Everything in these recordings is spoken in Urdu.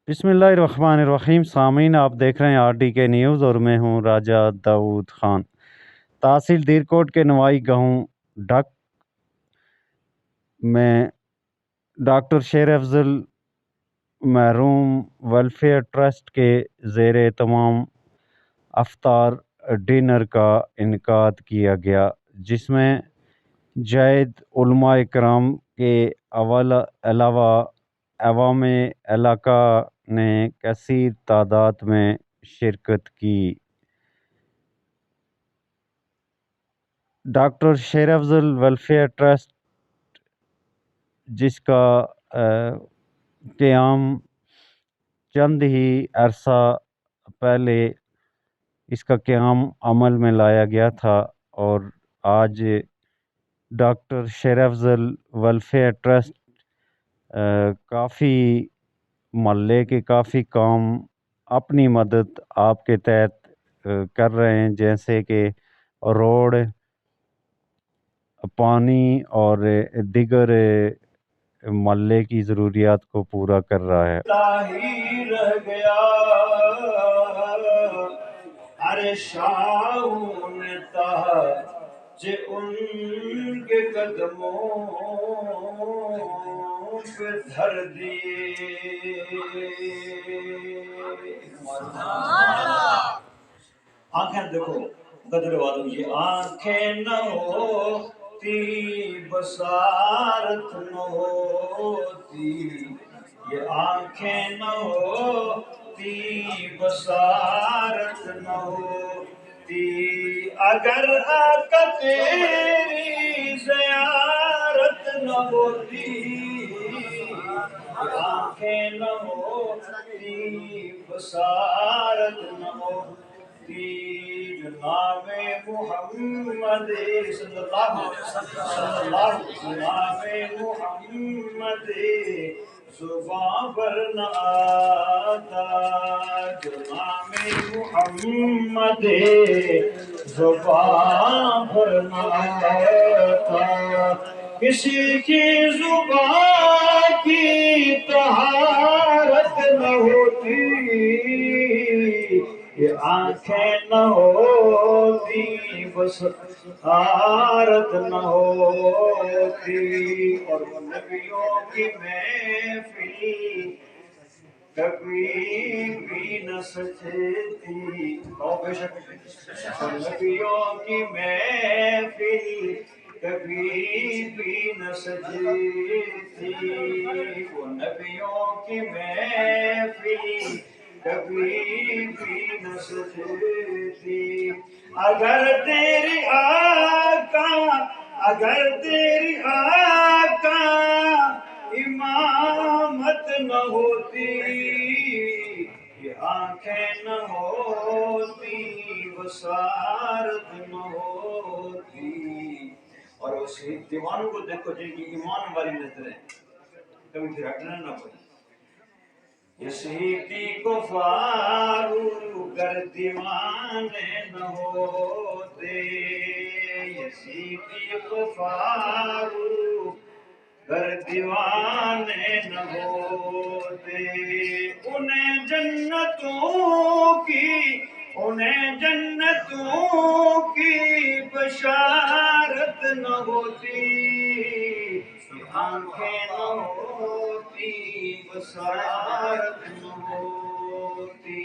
بسم اللہ الرحمن الرحیم۔ سامعین، آپ دیکھ رہے ہیں RDK نیوز اور میں ہوں راجہ داؤد خان۔ تحصیل دیرکوٹ کے نوائی گاؤں ڈھک میں ڈاکٹر شیر افضل محروم ویلفیئر ٹرسٹ کے زیر اہتمام افطار ڈنر کا انعقاد کیا گیا، جس میں جائد علماء کرام کے علاوہ عوام علاقہ نے کثیر تعداد میں شرکت کی۔ ڈاکٹر شیر افضل ویلفیئر ٹرسٹ، جس کا قیام چند ہی عرصہ پہلے اس کا قیام عمل میں لایا گیا تھا، اور آج ڈاکٹر شیر افضل ویلفیئر ٹرسٹ کافی محلے کے کافی کام اپنی مدد آپ کے تحت کر رہے ہیں، جیسے کہ روڈ، پانی اور دیگر محلے کی ضروریات کو پورا کر رہا ہے۔ ہی رہ گیا ارے شاہوں نے تاج ان کے قدموں پہ دھر دیے۔ آنکھیں دیکھو قدر والوں، یہ آنکھیں نہ ہوتی بصارت نہ ہوتی، یہ آنکھیں نہ ہوتی بصارت نہ ہوتی، اگر آقا تیری زیارت نہ ہوتی، یہ آنکھیں نہ ہوتی بصارت نہ ہوتی، جناب محمد صلی اللہ جناب محمد زباں پر نہ آتا، جناب محمد زباں پر نہ آتا، کسی کی زبان کی طہارت نہ ہوتی، یہ آنکھیں نہ ہوتی بصارت نہ ہوتی، اور وہ نبیوں کی محفل کبھی بھی نہ سجتی، بے شک نبیوں کی محفل کبھی بھی نہ سجتی، وہ نبیوں کی محفل کبھی بھی نہ سجتی، اگر تیری آقا امامت نہ ہوتی، یہ آنکھیں نہ ہوتی بصارت نہ ہوتی، اور اس دیوانوں کو دیکھو جن کی ایمان والی نظریں کبھی پھر ہٹنا نہ پڑی، یسیتی کفارو گر دیوانے نہ ہوتے، یسیتی کفارو گر دیوانے نہ ہوتے، انہیں جنتوں کی بشارت نہ ہوتی، آنکھیں نہ ہوتی بصارت نہ ہوتی،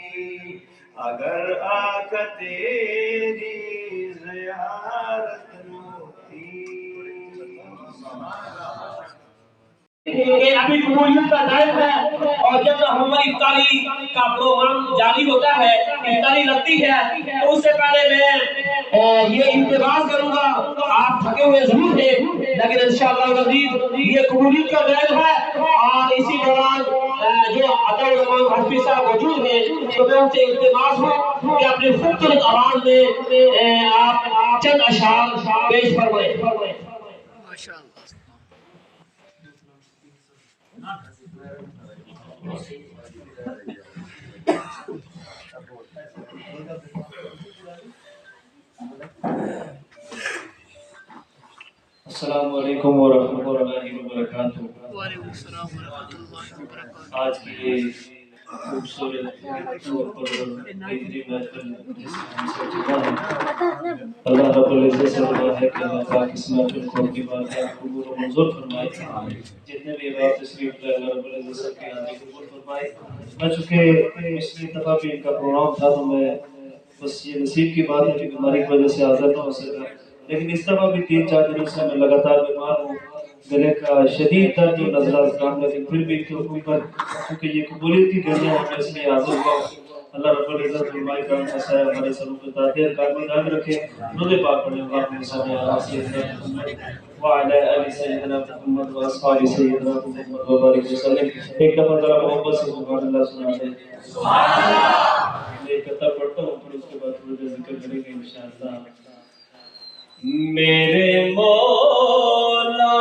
اگر آقا تیری زیارت نہ ہوتی۔ یہ ابھی قبولیت کا ٹائم ہے، اور جب ہماری افطاری کا پروگرام جاری ہوتا ہے، افطاری لگتی ہے، تو اس سے پہلے میں یہ انتظار کروں گا، آپ تھکے ہوئے ضرور تھے لیکن انشاءاللہ العزیز یہ قبولیت کا ٹائم ہے، اور اسی دوران جو عطا الامام حفیظ صاحب موجود ہیں تو میں ان سے التماس ہوں کہ اپنی خوبصورت آواز میں آپ چند اشعار پیش فرمائیں۔ السلام علیکم ورحمۃ اللہ وبرکاتہ۔ آج کی خوبصورت طور پر بہترین محفل جس میں ہم سب جمع ہیں، اللہ رب العزت سے دعا ہے کہ اللہ پاک اس محفل کو اپنی بارگاہ میں قبول و منظور فرمائے، جتنے بھی بات تشریف لائے اللہ رب العزت سب کی حاضری قبول فرمائے۔ میں چونکہ پچھلی دفعہ بھی ان کا پروگرام تھا تو میں بس یہ نصیب کی بات ہے کہ بیماری کی وجہ سے حاضر نہ ہو سکا، لیکن اس دفعہ بھی 3-4 دنوں سے میں لگاتار بیمار ہوں، گلے کا شدید درد اور نزلہ زکام، لیکن پھر بھی کیونکہ یہ قبولیت کی گھڑیاں ہیں، میں اس لیے حاضر ہوا۔ اللہ رب العزت علماء کرام کا سایہ ہمارے سروں پر دائر قائم دائم رکھے۔ درود پاک پڑھیں اللہم صلی علی سیدنا محمد وعلی آل سیدنا محمد واصحاب سیدنا محمد وبارک وسلم۔ ایک دفعہ ذرا محبت سے سبحان اللہ سنا دیں۔ میں ایک قطعہ پڑھتا ہوں، پھر اس کے بعد تھوڑا دیر ذکر کریں گے انشاءاللہ۔ میرے مولا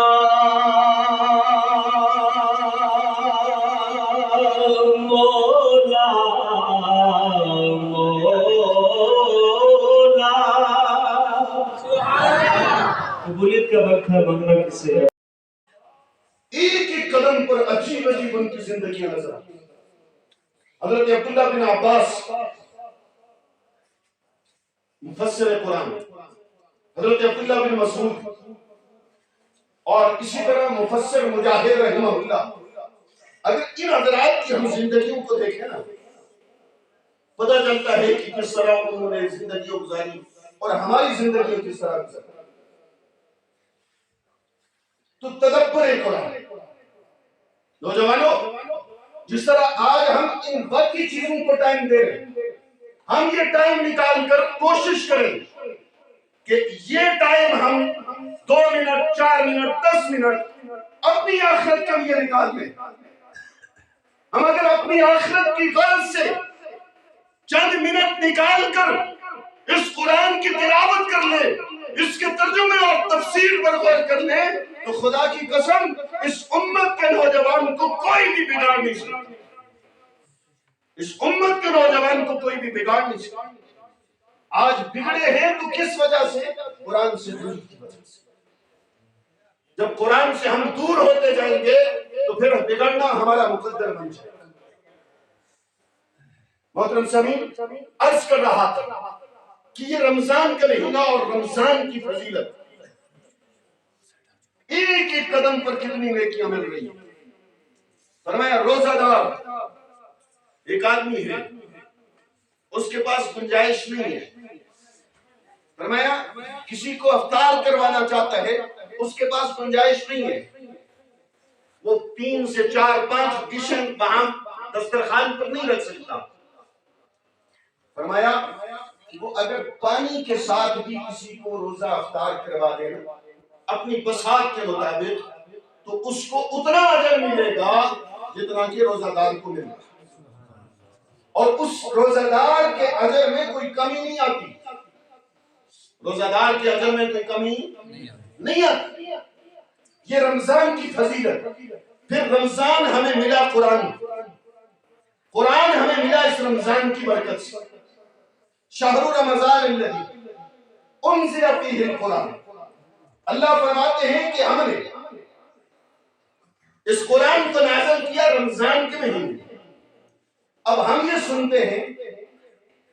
مولا مولا، قبولیت کا وقت ہے، مانگنا کس سے ہے؟ ایک ایک قدم پر عجیب عجیب ان کی زندگیاں نظر آتی ہیں۔ حضرت عبداللہ بن عباس مفسر قرآن، حضرت عبداللہ بن مسعود، اور اسی طرح مفسر مجاہد رحمہ اللہ، اگر ان حضرات کی ہم زندگیوں کو دیکھیں نا، پتہ چلتا ہے کہ کس طرح انہوں نے زندگیوں گزاری اور ہماری زندگیوں کس طرح گزاری۔ تو تدبر قرآن، نوجوانوں، جس طرح آج ہم ان باقی چیزوں کو ٹائم دے رہے ہیں، ہم یہ ٹائم نکال کر کوشش کریں کہ یہ ٹائم ہم 2 منٹ 4 منٹ 10 منٹ اپنی آخرت کے لیے نکال لیں۔ ہم اگر اپنی آخرت کی غرض سے چند منٹ نکال کر اس قرآن کی تلاوت کر لیں، اس کے ترجمے اور تفسیر پر غور کر لیں، تو خدا کی قسم اس امت کے نوجوان کو کوئی بھی بگاڑ نہیں سکتا۔ اس امت کے نوجوان کو کوئی بھی بگاڑ نہیں سکتا۔ آج بگڑے ہیں تو کس وجہ سے؟ قرآن سے دوری کی وجہ سے۔ جب قرآن سے ہم دور ہوتے جائیں گے تو پھر بگڑنا ہمارا مقدر بن جائے گا۔ محترم سامعین، عرض کر رہا تھا کہ یہ رمضان کا مہینہ اور رمضان کی فضیلت، ایک ایک قدم پر کتنی نیکیاں مل رہی ہیں۔ فرمایا روزہ دار ایک آدمی ہے، اس کے پاس گنجائش نہیں ہے۔ فرمایا کسی کو افطار کروانا چاہتا ہے، اس کے پاس گنجائش نہیں ہے، وہ 3 سے 4 5 ڈشیں وہاں دسترخوان پر نہیں رکھ سکتا۔ فرمایا وہ اگر پانی کے ساتھ بھی کسی کو روزہ افطار کروا دے اپنی بساط کے مطابق، تو اس کو اتنا اجر ملے گا جتنا کہ روزہ دار کو ملے گا، اور اس روزہ دار کے اجر میں کوئی کمی نہیں آتی۔ روزہ دار کے اجر میں کوئی کمی نہیں آتی۔ یہ رمضان کی فضیلت۔ پھر رمضان ہمیں ملا قرآن، قرآن ہمیں ملا اس رمضان کی برکت سے۔ شہر رمضان الذی انزل فیہ القرآن، اللہ فرماتے ہیں کہ ہم نے اس قرآن کو نازل کیا رمضان کے مہینے۔ اب ہم یہ سنتے ہیں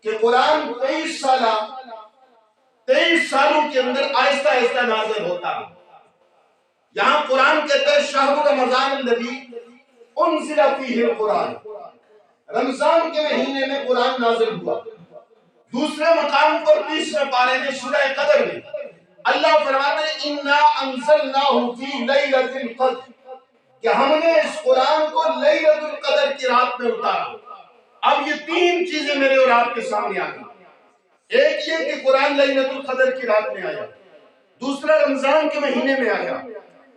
کہ قرآن 23 سالوں کے اندر آہستہ آہستہ نازل ہوتا ہے۔ یہاں قرآن کہتا ہے شہر رمضان الذی انزل فیہ القرآن، رمضان کے مہینے میں قرآن نازل ہوا۔ دوسرے مقام پر 30ویں پارے میں سورہ قدر میں اللہ فرماتے ہیں انا انزلناہ فی لیلۃ القدر، کہ ہم نے اس قرآن کو لیلۃ القدر کی رات میں اتارا۔ اب یہ 3 چیزیں میرے اور آپ کے سامنے آ گئی۔ ایک یہ کہ قرآن لیلۃ القدر کی رات میں آیا، دوسرا رمضان کے مہینے میں آیا،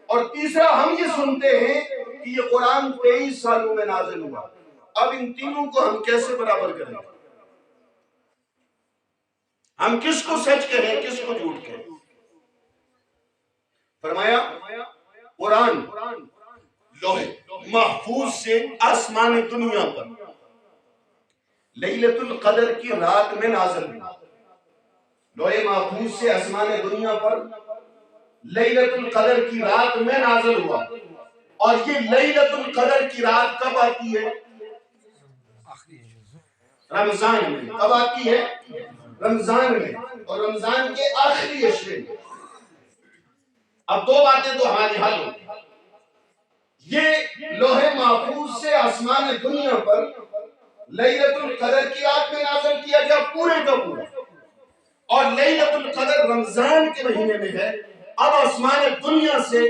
اور تیسرا ہم یہ سنتے ہیں کہ یہ قرآن 23 سالوں میں نازل ہوا۔ اب ان تینوں کو ہم کیسے برابر کریں؟ ہم کس کو سچ کہیں، کس کو جھوٹ کہیں؟ فرمایا قرآن لوح محفوظ سے آسمان دنیا پر لیلۃ القدر کی رات میں نازل ہوا۔ لوح محفوظ سے آسمان دنیا پر لیلۃ القدر کی رات میں نازل ہوا۔ اور یہ لیلۃ القدر کی رات کب آتی ہے؟ رمضان میں. کب آتی ہے؟ رمضان میں، اور رمضان کے آخری عشرے میں. اب دو باتیں تو ہماری حل ہو. یہ لوح محفوظ سے آسمان دنیا پر لیلۃ القدر کی رات میں نازل کیا گیا پورے کا پورا، اور لیلۃ القدر رمضان کے مہینے میں ہے. اب آسمان دنیا سے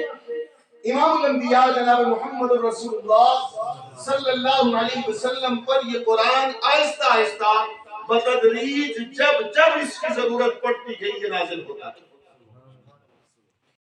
امام الانبیاء جناب محمد رسول اللہ صلی اللہ علیہ وسلم پر یہ قرآن آہستہ آہستہ بتدریج جب جب اس کی ضرورت پڑتی گئی یہ نازل ہوتا ہے.